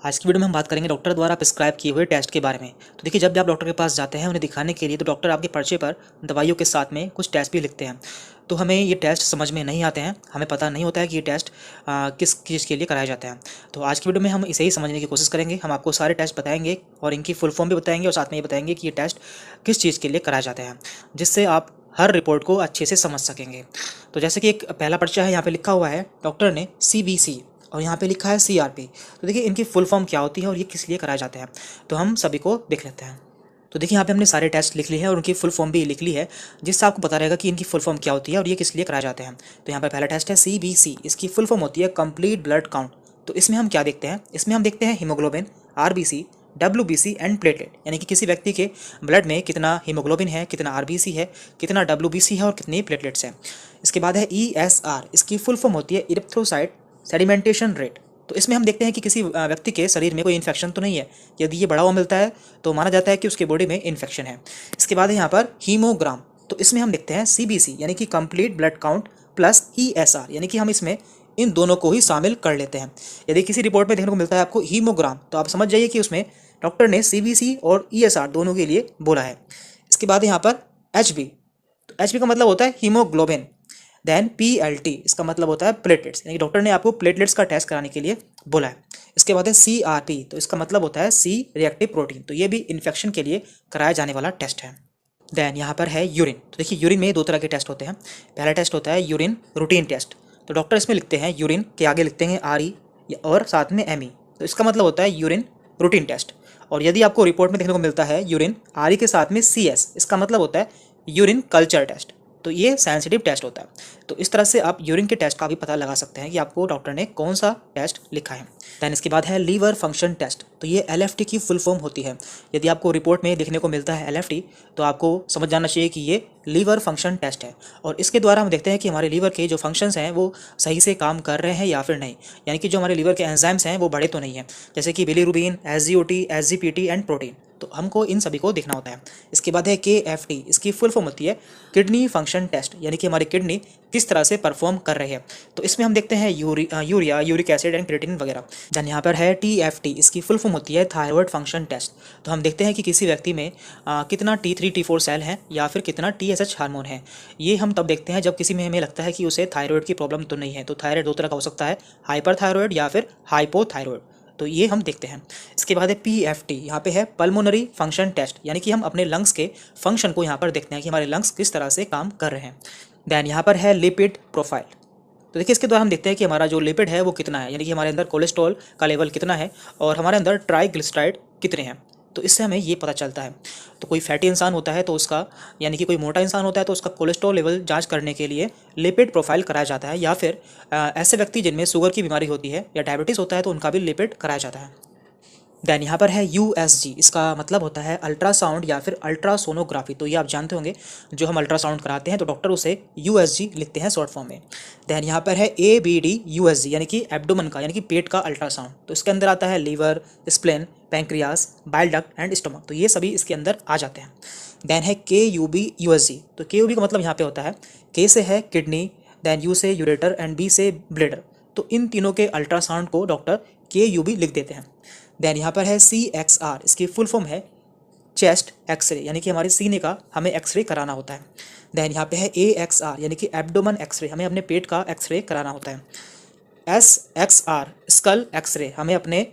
आज की वीडियो में हम बात करेंगे डॉक्टर द्वारा प्रिस्क्राइब किए हुए टेस्ट के बारे में। तो देखिए, जब भी आप डॉक्टर के पास जाते हैं उन्हें दिखाने के लिए, तो डॉक्टर आपके पर्चे पर दवाइयों के साथ में कुछ टेस्ट भी लिखते हैं। तो हमें ये टेस्ट समझ में नहीं आते हैं, हमें पता नहीं होता है कि ये टेस्ट किस चीज़ के लिए कराए जाते हैं। तो आज की वीडियो में हम इसे ही समझने की कोशिश करेंगे। हम आपको सारे टेस्ट बताएंगे और इनकी फुल फॉर्म भी बताएंगे और साथ में ये बताएंगे कि ये टेस्ट किस चीज़ के लिए कराए जाते हैं, जिससे आप हर रिपोर्ट को अच्छे से समझ सकेंगे। तो जैसे कि एक पहला पर्चा है, यहाँ पे लिखा हुआ है डॉक्टर ने CBC और यहाँ पे लिखा है CRP। तो देखिए, इनकी फुल फॉर्म क्या होती है और ये किस लिए कराए जाते हैं, तो हम सभी को देख लेते हैं। तो देखिए, यहाँ पे हमने सारे टेस्ट लिख लिए हैं और उनकी फुल फॉर्म भी लिख ली है, जिससे आपको पता रहेगा कि इनकी फुल फॉर्म क्या होती है और ये किस लिए कराए जाते हैं। तो यहाँ पर पहला टेस्ट है CBC, इसकी फुल फॉर्म होती है कंप्लीट ब्लड काउंट। तो इसमें हम क्या देखते हैं, इसमें हम देखते हैं haemoglobin, RBC, WBC and platelet, यानी कि किसी व्यक्ति के ब्लड में कितना हीमोग्लोबिन है, कितना RBC है, कितना WBC है और कितने प्लेटलेट्स हैं। इसके बाद है ESR, इसकी फुल फॉर्म होती है इरिथ्रोसाइट सेडिमेंटेशन रेट। तो इसमें हम देखते हैं कि किसी व्यक्ति के शरीर में कोई इन्फेक्शन तो नहीं है। यदि ये बड़ा हुआ मिलता है तो माना जाता है कि उसके बॉडी में इन्फेक्शन है। इसके बाद है यहाँ पर हीमोग्राम। तो इसमें हम देखते हैं CBC यानी कि complete blood count plus ESR, यानी कि हम इसमें इन दोनों को ही शामिल कर लेते हैं। यदि किसी रिपोर्ट में देखने को मिलता है आपको हीमोग्राम, तो आप समझ जाइए कि उसमें डॉक्टर ने CBC और ESR दोनों के लिए बोला है। इसके बाद यहाँ पर HB, तो HB का मतलब होता है हीमोग्लोबिन। देन PLT, इसका मतलब होता है प्लेटलेट्स, यानी कि डॉक्टर ने आपको प्लेटलेट्स का टेस्ट कराने के लिए बोला है। इसके बाद है CRP, तो इसका मतलब होता है C रिएक्टिव प्रोटीन। तो ये भी इन्फेक्शन के लिए कराया जाने वाला टेस्ट है। देन यहाँ पर है यूरिन। तो देखिए, यूरिन में दो तरह के टेस्ट होते हैं। पहला टेस्ट होता है यूरिन रूटीन टेस्ट। तो डॉक्टर इसमें लिखते हैं यूरिन के आगे लिखते हैं RE और साथ में ME। तो इसका मतलब होता है यूरिन रूटीन टेस्ट। और यदि आपको रिपोर्ट में देखने को मिलता है यूरिन RE के साथ में CS, इसका मतलब होता है यूरिन कल्चर टेस्ट। तो ये सेंसिटिव टेस्ट होता है। तो इस तरह से आप यूरिन के टेस्ट का भी पता लगा सकते हैं कि आपको डॉक्टर ने कौन सा टेस्ट लिखा है। दैन इसके बाद है लीवर फंक्शन टेस्ट। तो ये LFT की फुल फॉर्म होती है। यदि आपको रिपोर्ट में देखने को मिलता है LFT, तो आपको समझ जाना चाहिए कि ये लीवर फंक्शन टेस्ट है। और इसके द्वारा हम देखते हैं कि हमारे लीवर के जो फंक्शंस हैं वो सही से काम कर रहे हैं या फिर नहीं, यानी कि जो हमारे लीवर के एंजाइम्स हैं वो बढ़े तो नहीं है, जैसे कि bilirubin, SGOT, SGPT and protein. तो हमको इन सभी को देखना होता है। इसके बाद है KFT, इसकी फुल फॉर्म होती है किडनी फंक्शन टेस्ट, यानी कि हमारी किडनी किस तरह से परफॉर्म कर रही है। तो इसमें हम देखते हैं urea, uric acid and creatinine वगैरह। देन यहाँ पर है TFT, इसकी फुल फॉर्म होती है थायराइड फंक्शन टेस्ट। तो हम देखते हैं कि किसी व्यक्ति में कितना T3 T4 सेल है या फिर कितना TSH हार्मोन है। ये हम तब देखते हैं जब किसी में हमें लगता है कि उसे थायराइड की प्रॉब्लम तो नहीं है। तो थायराइड दो तरह का हो सकता है, हाइपर थायराइड या फिर हाइपोथायराइड। तो ये हम देखते हैं। इसके बाद है PFT, यहाँ पे है पल्मोनरी फंक्शन टेस्ट, यानी कि हम अपने लंग्स के फंक्शन को यहाँ पर देखते हैं कि हमारे लंग्स किस तरह से काम कर रहे हैं। देन यहाँ पर है लिपिड प्रोफाइल। तो देखिए, इसके द्वारा हम देखते हैं कि हमारा जो लिपिड है वो कितना है, यानी कि हमारे अंदर कोलेस्ट्रॉल का लेवल कितना है और हमारे अंदर ट्राइग्लिसराइड कितने हैं। तो इससे हमें ये पता चलता है। तो कोई फैटी इंसान होता है तो उसका, यानी कि कोई मोटा इंसान होता है तो उसका कोलेस्ट्रॉल लेवल जांच करने के लिए लिपिड प्रोफाइल कराया जाता है, या फिर ऐसे व्यक्ति जिनमें शुगर की बीमारी होती है या डायबिटीज़ होता है तो उनका भी लिपिड कराया जाता है। देन यहाँ पर है USG, इसका मतलब होता है अल्ट्रासाउंड या फिर अल्ट्रासोनोग्राफी। तो ये आप जानते होंगे, जो हम अल्ट्रासाउंड कराते हैं तो डॉक्टर उसे USG लिखते हैं शॉर्ट फॉर्म में। देन यहाँ पर है ABD USG, यानी कि एब्डोमेन का, यानी कि पेट का अल्ट्रासाउंड। तो इसके अंदर आता है liver, spleen, pancreas, bile duct and stomach. तो ये सभी इसके अंदर आ जाते हैं। देन है KUB USG। तो KUB का मतलब यहाँ पे होता है, K से है किडनी, देन U से यूरेटर एंड B से ब्लेडर। तो इन तीनों के अल्ट्रासाउंड को डॉक्टर KUB लिख देते हैं। देन यहाँ पर है CXR, इसकी फुल फॉर्म है चेस्ट एक्सरे, यानी कि हमारे सीने का हमें एक्सरे कराना होता है। देन यहाँ पे है AXR, यानी कि एब्डोमेन एक्सरे, हमें अपने पेट का एक्सरे कराना होता है। SXR स्कल एक्सरे, हमें अपने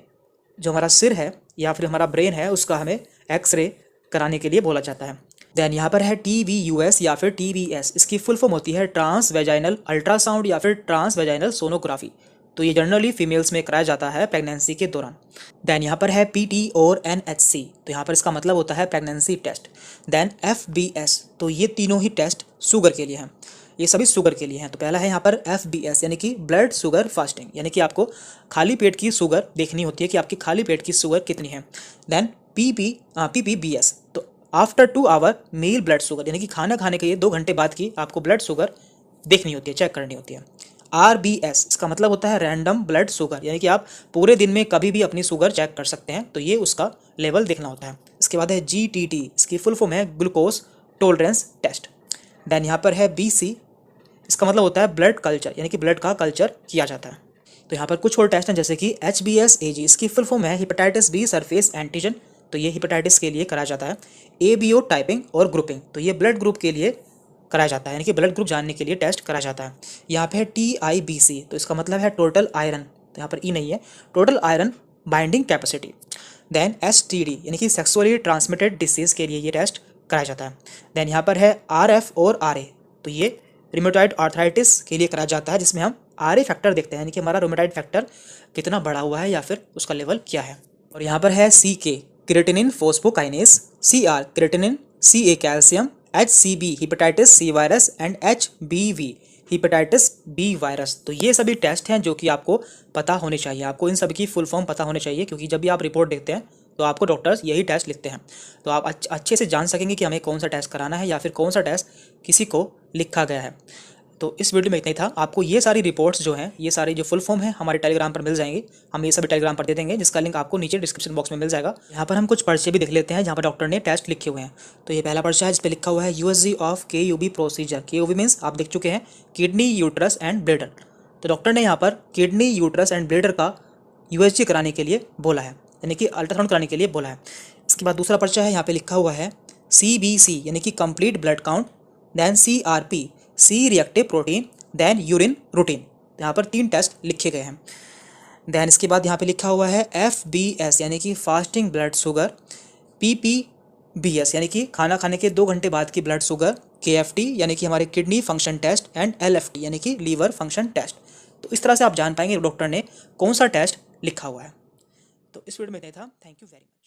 जो हमारा सिर है या फिर हमारा ब्रेन है उसका हमें एक्सरे कराने के लिए बोला जाता है। देन यहाँ पर है TVUS या फिर TVS, इसकी फुल फॉर्म होती है ट्रांस वेजाइनल अल्ट्रासाउंड या फिर ट्रांस वेजाइनल सोनोग्राफी। तो ये जनरली फीमेल्स में कराया जाता है प्रेगनेंसी के दौरान। देन यहाँ पर है PT और NHC, तो यहाँ पर इसका मतलब होता है प्रेगनेंसी टेस्ट। देन FBS, तो ये तीनों ही टेस्ट शुगर के लिए हैं, ये सभी शुगर के लिए हैं। तो पहला है यहाँ पर FBS, यानी कि ब्लड शुगर फास्टिंग, यानी कि आपको खाली पेट की शुगर देखनी होती है कि आपकी खाली पेट की शुगर कितनी है। देन PPBS, तो after 2 hour meal blood sugar, यानी कि खाना खाने के 2 घंटे बाद की आपको ब्लड शुगर देखनी होती है, चेक करनी होती है। RBS, इसका मतलब होता है रैंडम ब्लड शुगर, यानी कि आप पूरे दिन में कभी भी अपनी शुगर चेक कर सकते हैं, तो ये उसका लेवल देखना होता है। इसके बाद है GTT, इसकी फुल फॉर्म है ग्लूकोज टॉलरेंस टेस्ट। देन यहाँ पर है BC, इसका मतलब होता है ब्लड कल्चर, यानी कि ब्लड का कल्चर किया जाता है। तो यहाँ पर कुछ और टेस्ट हैं जैसे कि HBsAg, इसकी फुल फॉर्म है हेपेटाइटिस बी सरफेस एंटीजन, तो ये हेपेटाइटिस के लिए कराया जाता है। ABO टाइपिंग और ग्रुपिंग, तो ये ब्लड ग्रुप के लिए कराया जाता है, यानी कि ब्लड ग्रुप जानने के लिए टेस्ट कराया जाता है। यहाँ पे है TIBC, तो इसका मतलब है टोटल आयरन, तो यहाँ पर ई नहीं है, total iron binding capacity. Then STD यानी कि सेक्सुअली ट्रांसमिटेड डिसीज़ के लिए ये टेस्ट कराया जाता है। देन यहाँ पर है RF और RA, तो ये रिमेटॉइड आर्थराइटिस के लिए कराया जाता है, जिसमें हम RA फैक्टर देखते हैं, यानी कि हमारा रोमेटाइड फैक्टर कितना बढ़ा हुआ है या फिर उसका लेवल क्या है। और यहाँ पर है CK creatinine phosphokinase, CR creatinine, CA calcium, HCB hepatitis C virus and HBV hepatitis B virus. तो ये सभी टेस्ट हैं जो कि आपको पता होने चाहिए, आपको इन सभी की फुल फॉर्म पता होने चाहिए, क्योंकि जब भी आप रिपोर्ट देखते हैं तो आपको डॉक्टर्स यही टेस्ट लिखते हैं, तो आप अच्छे से जान सकेंगे कि हमें कौन सा टेस्ट कराना है या फिर कौन सा टेस्ट किसी को लिखा गया है। तो इस वीडियो में इतना ही था। आपको ये सारी रिपोर्ट्स जो हैं, ये सारी जो फुल फॉर्म है हमारे टेलीग्राम पर मिल जाएंगी, हम ये सभी टेलीग्राम पर दे देंगे, जिसका लिंक आपको नीचे डिस्क्रिप्शन बॉक्स में मिल जाएगा। यहाँ पर हम कुछ पर्चे भी देख लेते हैं जहाँ पर डॉक्टर ने टेस्ट लिखे हुए हैं। तो ये पहला पर्चा है जिस पर लिखा हुआ है USG of KUB procedure. KUB means आप देख चुके हैं, किडनी, यूट्रस एंड ब्लैडर। तो डॉक्टर ने यहाँ पर किडनी, यूट्रस एंड ब्लैडर का USG कराने के लिए बोला है, यानी कि अल्ट्रासाउंड कराने के लिए बोला है। इसके बाद दूसरा पर्चा है, यहाँ पे लिखा हुआ है CBC यानी कि complete blood count, then CRP C reactive protein, then urine routine. यहाँ पर 3 टेस्ट लिखे गए हैं। देन इसके बाद यहाँ पे लिखा हुआ है FBS यानी कि फास्टिंग ब्लड शुगर, PPBS यानी कि खाना खाने के 2 घंटे बाद की ब्लड शुगर, KFT यानी कि हमारे kidney function test and LFT यानी कि लीवर फंक्शन टेस्ट। तो इस तरह से आप जान पाएंगे डॉक्टर ने कौन सा टेस्ट लिखा हुआ है। तो इस वीडियो में इतना था। Thank you very much.